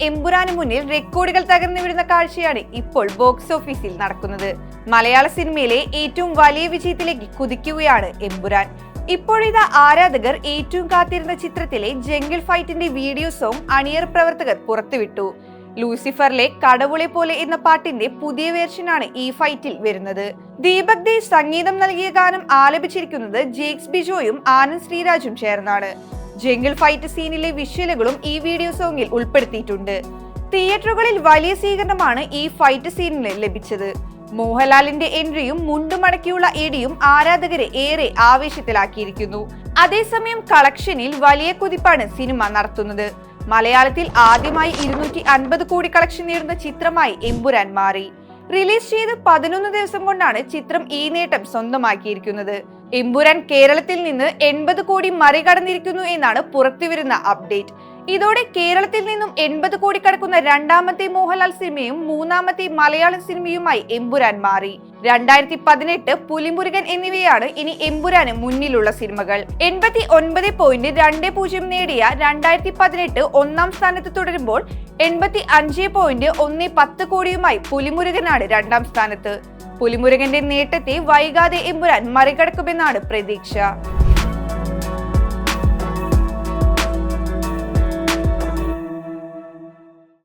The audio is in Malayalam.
എമ്പുരാന് മുന്നിൽ റെക്കോർഡുകൾ തകർന്നു വീഴുന്ന കാഴ്ചയാണ് ഇപ്പോൾ ബോക്സ് ഓഫീസിൽ നടക്കുന്നത്. മലയാള സിനിമയിലെ ഏറ്റവും വലിയ വിജയത്തിലേക്ക് കുതിക്കുകയാണ് എമ്പുരാൻ. ഇപ്പോഴിതാ ആരാധകർ ഏറ്റവും കാത്തിരുന്ന ചിത്രത്തിലെ ജംഗിൾ ഫൈറ്റിന്റെ വീഡിയോ സോങ് അണിയർ പ്രവർത്തകർ പുറത്തുവിട്ടു. ലൂസിഫറിലെ കടവുളെ പോലെ എന്ന പാട്ടിന്റെ പുതിയ വേർഷനാണ് ഈ ഫൈറ്റിൽ വരുന്നത്. ദീപക് ദേവ് സംഗീതം നൽകിയ ഗാനം ആലപിച്ചിരിക്കുന്നത് ജേക്സ് ബിജോയും ആനന്ദ് ശ്രീരാജും ചേർന്നാണ്. ജംഗിൾ ഫൈറ്റ് സീനിലെ വിഷ്വലുകളും ഈ വീഡിയോ സോങ്ങിൽ ഉൾപ്പെടുത്തിയിട്ടുണ്ട്. തിയേറ്ററുകളിൽ വലിയ സ്വീകരണമാണ് ഈ ഫൈറ്റ് സീനിന് ലഭിച്ചത്. മോഹൻലാലിന്റെ എൻട്രിയും മുണ്ടുമടക്കിയുള്ള ഇടിയും ആരാധകരെ ഏറെ ആവേശത്തിലാക്കിയിരിക്കുന്നു. അതേസമയം കളക്ഷനിൽ വലിയ കുതിപ്പാണ് സിനിമ നടത്തുന്നത്. മലയാളത്തിൽ ആദ്യമായി 250 കോടി കളക്ഷൻ നേടുന്ന ചിത്രമായി എമ്പുരാൻ മാറി. റിലീസ് ചെയ്ത് 11 ദിവസം കൊണ്ടാണ് ചിത്രം ഈ നേട്ടം സ്വന്തമാക്കിയിരിക്കുന്നത്. എമ്പുരാൻ കേരളത്തിൽ നിന്ന് 80 കോടി മറികടന്നിരിക്കുന്നു എന്നാണ് പുറത്തുവരുന്ന അപ്ഡേറ്റ്. ഇതോടെ കേരളത്തിൽ നിന്നും 80 കോടി കടക്കുന്ന രണ്ടാമത്തെ മോഹൻലാൽ സിനിമയും മൂന്നാമത്തെ മലയാളം സിനിമയുമായി എമ്പുരാൻ മാറി. 2018 പുലിമുരുകൻ എന്നിവയാണ് ഇനി എമ്പുരാന് മുന്നിലുള്ള സിനിമകൾ. 89.20 നേടിയ 2018 ഒന്നാം സ്ഥാനത്ത് തുടരുമ്പോൾ 85.10 കോടിയുമായി പുലിമുരുകനാണ് രണ്ടാം സ്ഥാനത്ത്. പുലിമുരുകന്റെ നേട്ടത്തെ വൈകാതെ എമ്പുരാൻ മറികടക്കുമെന്നാണ് പ്രതീക്ഷ.